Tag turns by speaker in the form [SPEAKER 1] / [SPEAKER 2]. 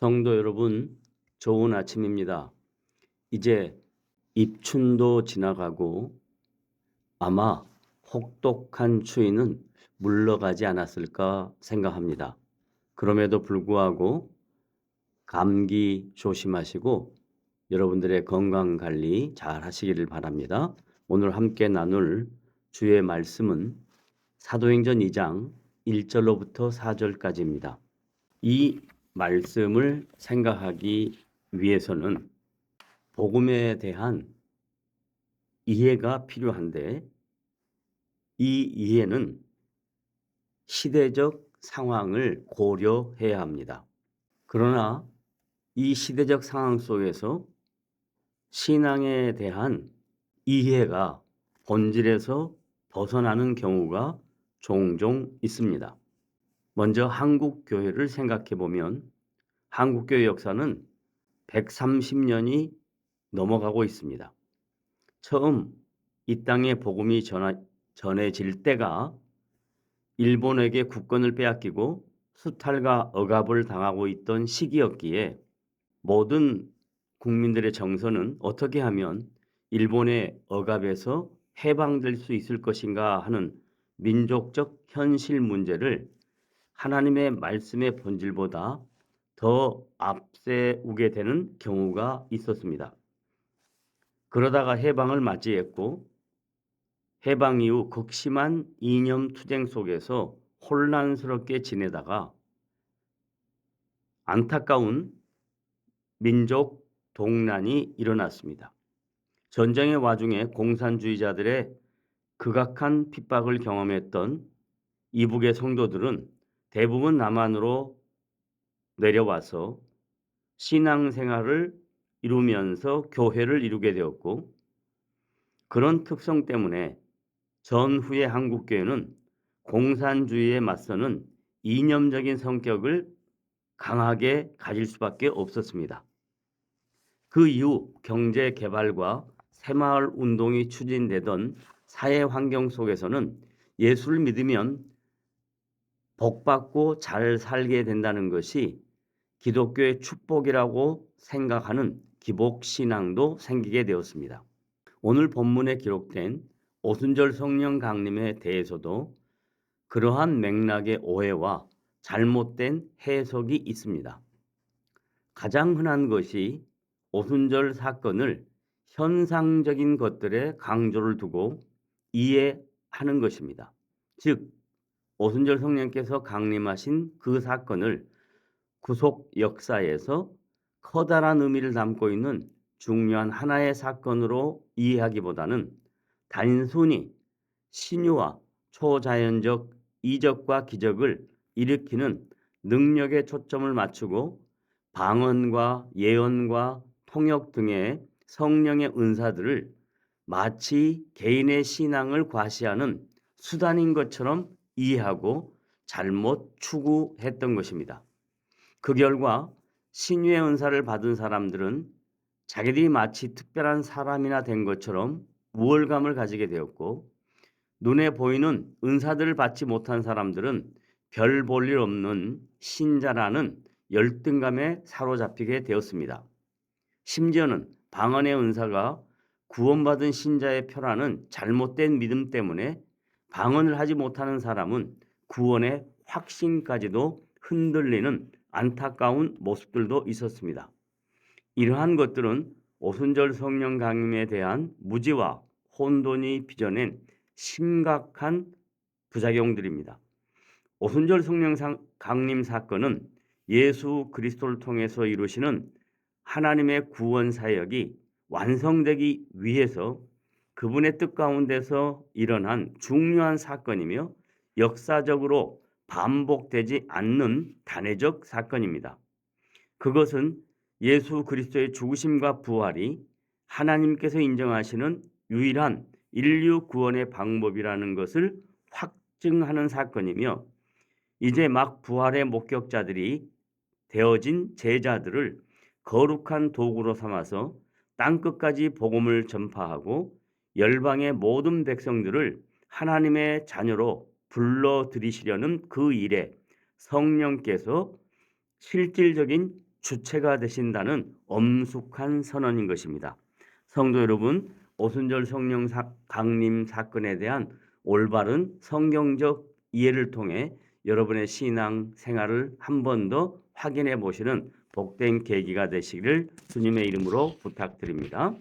[SPEAKER 1] 성도 여러분, 좋은 아침입니다. 이제 입춘도 지나가고 아마 혹독한 추위는 물러가지 않았을까 생각합니다. 그럼에도 불구하고 감기 조심하시고 여러분들의 건강 관리 잘 하시기를 바랍니다. 오늘 함께 나눌 주의 말씀은 사도행전 2장 1절로부터 4절까지입니다. 이 말씀을 생각하기 위해서는 복음에 대한 이해가 필요한데 이 이해는 시대적 상황을 고려해야 합니다. 그러나 이 시대적 상황 속에서 신앙에 대한 이해가 본질에서 벗어나는 경우가 종종 있습니다. 먼저 한국 교회를 생각해 보면 한국 교회 역사는 130년이 넘어가고 있습니다. 처음 이 땅에 복음이 전해질 때가 일본에게 국권을 빼앗기고 수탈과 억압을 당하고 있던 시기였기에 모든 국민들의 정서는 어떻게 하면 일본의 억압에서 해방될 수 있을 것인가 하는 민족적 현실 문제를 하나님의 말씀의 본질보다 더 앞세우게 되는 경우가 있었습니다. 그러다가 해방을 맞이했고 해방 이후 극심한 이념 투쟁 속에서 혼란스럽게 지내다가 안타까운 민족 동란이 일어났습니다. 전쟁의 와중에 공산주의자들의 극악한 핍박을 경험했던 이북의 성도들은 대부분 남한으로 내려와서 신앙생활을 이루면서 교회를 이루게 되었고 그런 특성 때문에 전후의 한국교회는 공산주의에 맞서는 이념적인 성격을 강하게 가질 수밖에 없었습니다. 그 이후 경제 개발과 새마을 운동이 추진되던 사회 환경 속에서는 예수를 믿으면 복받고 잘 살게 된다는 것이 기독교의 축복이라고 생각하는 기복신앙도 생기게 되었습니다. 오늘 본문에 기록된 오순절 성령 강림에 대해서도 그러한 맥락의 오해와 잘못된 해석이 있습니다. 가장 흔한 것이 오순절 사건을 현상적인 것들에 강조를 두고 이해하는 것입니다. 즉, 오순절 성령께서 강림하신 그 사건을 구속 역사에서 커다란 의미를 담고 있는 중요한 하나의 사건으로 이해하기보다는 단순히 신유와 초자연적 이적과 기적을 일으키는 능력에 초점을 맞추고 방언과 예언과 통역 등의 성령의 은사들을 마치 개인의 신앙을 과시하는 수단인 것처럼 이해하고 잘못 추구했던 것입니다. 그 결과 신유의 은사를 받은 사람들은 자기들이 마치 특별한 사람이나 된 것처럼 우월감을 가지게 되었고 눈에 보이는 은사들을 받지 못한 사람들은 별 볼 일 없는 신자라는 열등감에 사로잡히게 되었습니다. 심지어는 방언의 은사가 구원받은 신자의 표라는 잘못된 믿음 때문에 방언을 하지 못하는 사람은 구원의 확신까지도 흔들리는 안타까운 모습들도 있었습니다. 이러한 것들은 오순절 성령 강림에 대한 무지와 혼돈이 빚어낸 심각한 부작용들입니다. 오순절 성령 강림 사건은 예수 그리스도를 통해서 이루시는 하나님의 구원 사역이 완성되기 위해서 그분의 뜻 가운데서 일어난 중요한 사건이며 역사적으로 반복되지 않는 단회적 사건입니다. 그것은 예수 그리스도의 죽으심과 부활이 하나님께서 인정하시는 유일한 인류 구원의 방법이라는 것을 확증하는 사건이며 이제 막 부활의 목격자들이 되어진 제자들을 거룩한 도구로 삼아서 땅끝까지 복음을 전파하고 열방의 모든 백성들을 하나님의 자녀로 불러들이시려는 그 일에 성령께서 실질적인 주체가 되신다는 엄숙한 선언인 것입니다. 성도 여러분, 오순절 성령 강림 사건에 대한 올바른 성경적 이해를 통해 여러분의 신앙 생활을 한 번 더 확인해 보시는 복된 계기가 되시기를 주님의 이름으로 부탁드립니다.